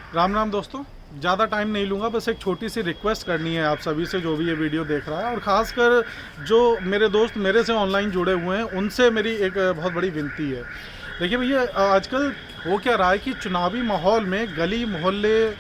राम राम दोस्तों। ज़्यादा टाइम नहीं लूँगा, बस एक छोटी सी रिक्वेस्ट करनी है आप सभी से जो भी ये वीडियो देख रहा है, और ख़ासकर जो मेरे दोस्त मेरे से ऑनलाइन जुड़े हुए हैं उनसे मेरी एक बहुत बड़ी विनती है। देखिए भैया, आजकल हो क्या रहा है कि चुनावी माहौल में गली मोहल्ले,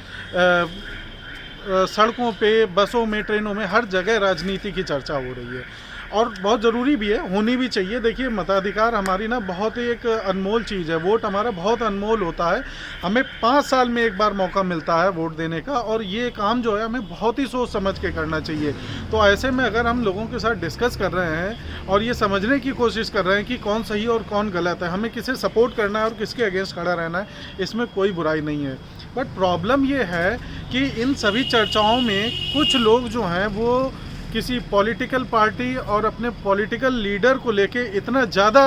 सड़कों पे, बसों में, ट्रेनों में, हर जगह राजनीति की चर्चा हो रही है और बहुत ज़रूरी भी है, होनी भी चाहिए। देखिए, मताधिकार हमारी ना बहुत ही एक अनमोल चीज़ है। वोट हमारा बहुत अनमोल होता है। हमें 5 साल में एक बार मौका मिलता है वोट देने का, और ये काम जो है हमें बहुत ही सोच समझ के करना चाहिए। तो ऐसे में अगर हम लोगों के साथ डिस्कस कर रहे हैं और ये समझने की कोशिश कर रहे हैं कि कौन सही और कौन गलत है, हमें किसे सपोर्ट करना है और किसके अगेंस्ट खड़ा रहना है, इसमें कोई बुराई नहीं है। बट प्रॉब्लम ये है कि इन सभी चर्चाओं में कुछ लोग जो हैं वो किसी पॉलिटिकल पार्टी और अपने पॉलिटिकल लीडर को लेके इतना ज़्यादा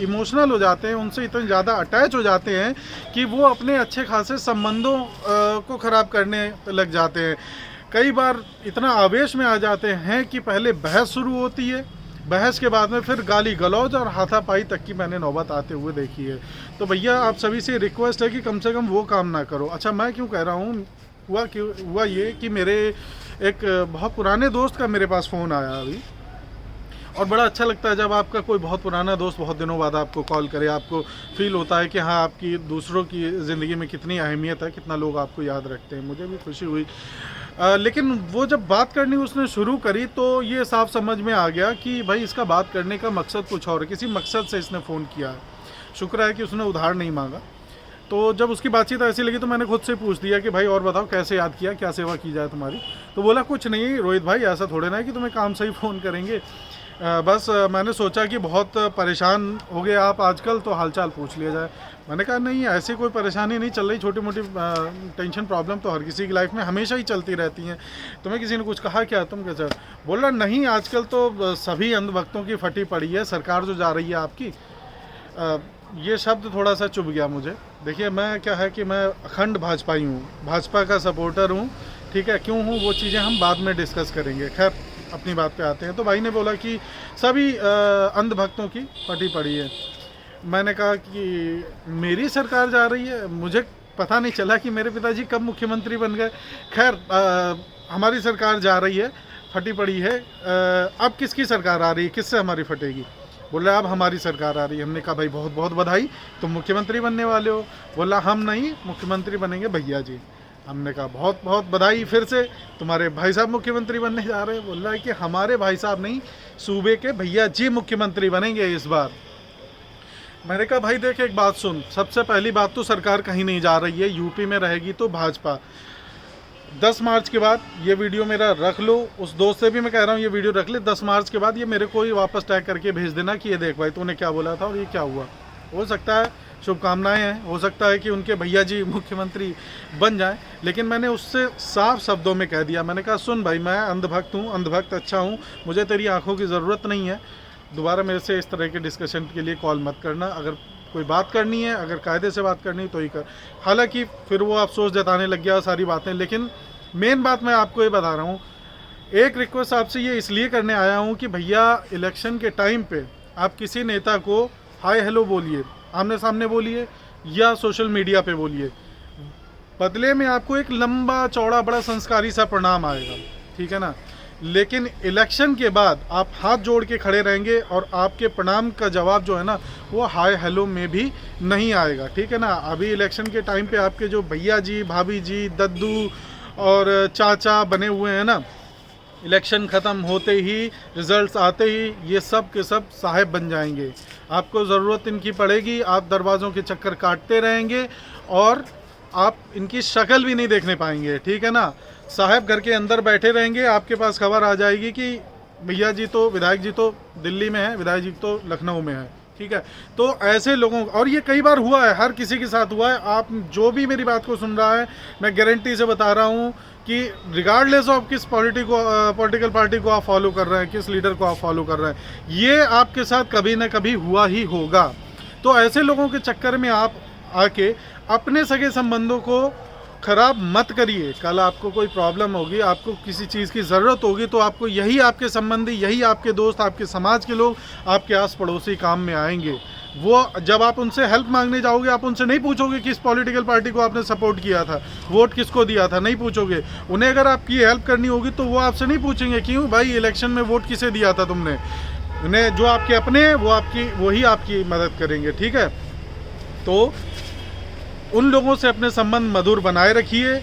इमोशनल हो जाते हैं, उनसे इतने ज़्यादा अटैच हो जाते हैं कि वो अपने अच्छे खासे संबंधों को ख़राब करने लग जाते हैं। कई बार इतना आवेश में आ जाते हैं कि पहले बहस शुरू होती है, बहस के बाद में फिर गाली गलौज और हाथापाई तक की मैंने नौबत आते हुए देखी है। तो भैया, आप सभी से रिक्वेस्ट है कि कम से कम वो काम ना करो। अच्छा, मैं क्यों कह रहा हूँ, हुआ ये कि मेरे एक बहुत पुराने दोस्त का मेरे पास फ़ोन आया अभी, और बड़ा अच्छा लगता है जब आपका कोई बहुत पुराना दोस्त बहुत दिनों बाद आपको कॉल करे। आपको फील होता है कि हाँ, आपकी दूसरों की ज़िंदगी में कितनी अहमियत है, कितना लोग आपको याद रखते हैं। मुझे भी खुशी हुई। लेकिन वो जब बात करनी उसने शुरू करी तो ये साफ समझ में आ गया कि भाई, इसका बात करने का मकसद कुछ और है, किसी मकसद से इसने फ़ोन किया है। शुक्र है कि उसने उधार नहीं मांगा। तो जब उसकी बातचीत ऐसी लगी तो मैंने खुद से पूछ दिया कि भाई, और बताओ कैसे याद किया, क्या सेवा की जाए तुम्हारी। तो बोला, कुछ नहीं रोहित भाई, ऐसा थोड़े ना है कि तुम्हें काम से ही फ़ोन करेंगे। बस मैंने सोचा कि बहुत परेशान हो गए आप आजकल, तो हालचाल पूछ लिया जाए। मैंने कहा, नहीं, ऐसी कोई परेशानी नहीं चल रही। छोटी मोटी टेंशन प्रॉब्लम तो हर किसी की लाइफ में हमेशा ही चलती रहती हैं। तुम्हें किसी ने कुछ कहा क्या, तुम कैसे? बोल रहा, नहीं, आजकल तो सभी अंधभक्तों की फटी पड़ी है सरकार जो जा रही है आपकी। ये शब्द थोड़ा सा चुभ गया मुझे। देखिए, मैं क्या है कि मैं अखंड भाजपाई हूँ, भाजपा का सपोर्टर हूँ, ठीक है। क्यों हूँ वो चीज़ें हम बाद में डिस्कस करेंगे। खैर, अपनी बात पे आते हैं। तो भाई ने बोला कि सभी अंधभक्तों की फटी पड़ी है। मैंने कहा कि मेरी सरकार जा रही है, मुझे पता नहीं चला कि मेरे पिताजी कब मुख्यमंत्री बन गए। खैर, हमारी सरकार जा रही है, फटी पड़ी है। अब किसकी सरकार आ रही है, किससे हमारी फटेगी? बोला, अब हमारी सरकार आ रही है। हमने कहा, भाई बहुत बहुत बधाई, तुम मुख्यमंत्री बनने वाले हो। बोला, हम नहीं, मुख्यमंत्री बनेंगे भैया जी। हमने कहा, बहुत बहुत बधाई, फिर से तुम्हारे भाई साहब मुख्यमंत्री बनने जा रहे हैं। बोल रहा है कि हमारे भाई साहब नहीं, सूबे के भैया जी मुख्यमंत्री बनेंगे इस बार। मैंने कहा, भाई देख, एक बात सुन, सबसे पहली बात तो सरकार कहीं नहीं जा रही है, यूपी में रहेगी तो भाजपा। 10 मार्च के बाद ये वीडियो मेरा रख लो, उस दोस्त से भी मैं कह रहा हूँ ये वीडियो रख ले। 10 मार्च के बाद ये मेरे को ही वापस टैग करके भेज देना कि ये देख भाई, तूने क्या बोला था और ये क्या हुआ। हो सकता है, शुभकामनाएं हैं, हो सकता है कि उनके भैया जी मुख्यमंत्री बन जाएं। लेकिन मैंने उससे साफ शब्दों में कह दिया, मैंने कहा, सुन भाई, मैं अंधभक्त हूँ, अंधभक्त अच्छा हूँ, मुझे तेरी आंखों की ज़रूरत नहीं है। दोबारा मेरे से इस तरह के डिस्कशन के लिए कॉल मत करना। अगर कोई बात करनी है, अगर कायदे से बात करनी है तो ही कर। हालांकि फिर वो अफसोस जताने लग गया सारी बातें। लेकिन मेन बात मैं आपको ये बता रहा हूँ, एक रिक्वेस्ट आपसे ये इसलिए करने आया हूँ कि भैया, इलेक्शन के टाइम पे आप किसी नेता को हाय हेलो बोलिए, आमने सामने बोलिए या सोशल मीडिया पे बोलिए, बदले में आपको एक लंबा चौड़ा बड़ा संस्कारी सा प्रणाम आएगा, ठीक है ना। लेकिन इलेक्शन के बाद आप हाथ जोड़ के खड़े रहेंगे और आपके प्रणाम का जवाब जो है ना, वो हाय हेलो में भी नहीं आएगा, ठीक है ना। अभी इलेक्शन के टाइम पे आपके जो भैया जी, भाभी जी, दद्दू और चाचा बने हुए हैं ना, इलेक्शन ख़त्म होते ही, रिजल्ट्स आते ही, ये सब के सब साहेब बन जाएंगे। आपको ज़रूरत इनकी पड़ेगी, आप दरवाज़ों के चक्कर काटते रहेंगे और आप इनकी शक्ल भी नहीं देखने पाएंगे, ठीक है ना। साहब घर के अंदर बैठे रहेंगे, आपके पास खबर आ जाएगी कि भैया जी तो, विधायक जी तो दिल्ली में है, विधायक जी तो लखनऊ में है, ठीक है। तो ऐसे लोगों, और ये कई बार हुआ है, हर किसी के साथ हुआ है। आप जो भी मेरी बात को सुन रहा है, मैं गारंटी से बता रहा हूँ कि रिगार्डलेस ऑफ किस पॉलिटिकल पार्टी को आप फॉलो कर रहे हैं, किस लीडर को आप फॉलो कर रहे हैं, ये आपके साथ कभी ना कभी हुआ ही होगा। तो ऐसे लोगों के चक्कर में आप आके अपने सगे संबंधों को ख़राब मत करिए। कल आपको कोई प्रॉब्लम होगी, आपको किसी चीज़ की ज़रूरत होगी, तो आपको यही आपके संबंधी, यही आपके दोस्त, आपके समाज के लोग, आपके आस पड़ोसी काम में आएंगे। वो जब आप उनसे हेल्प मांगने जाओगे, आप उनसे नहीं पूछोगे किस पॉलिटिकल पार्टी को आपने सपोर्ट किया था, वोट किसको दिया था, नहीं पूछोगे। उन्हें अगर आपकी हेल्प करनी होगी तो वो आपसे नहीं पूछेंगे क्यों भाई इलेक्शन में वोट किसे दिया था तुमने। उन्हें जो आपके अपने हैं वही आपकी मदद करेंगे, ठीक है। तो उन लोगों से अपने संबंध मधुर बनाए रखिए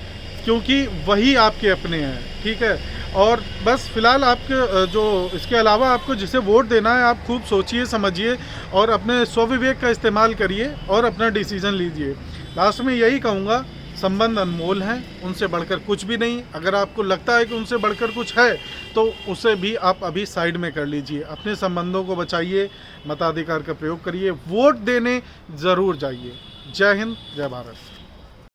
क्योंकि वही आपके अपने हैं, ठीक है। और बस फिलहाल आपके जो इसके अलावा आपको जिसे वोट देना है आप खूब सोचिए समझिए और अपने स्वविवेक का इस्तेमाल करिए और अपना डिसीज़न लीजिए। लास्ट में यही कहूँगा, संबंध अनमोल हैं, उनसे बढ़कर कुछ भी नहीं। अगर आपको लगता है कि उनसे बढ़कर कुछ है तो उसे भी आप अभी साइड में कर लीजिए। अपने संबंधों को बचाइए, मताधिकार का प्रयोग करिए, वोट देने ज़रूर जाइए। जय हिंद, जय भारत।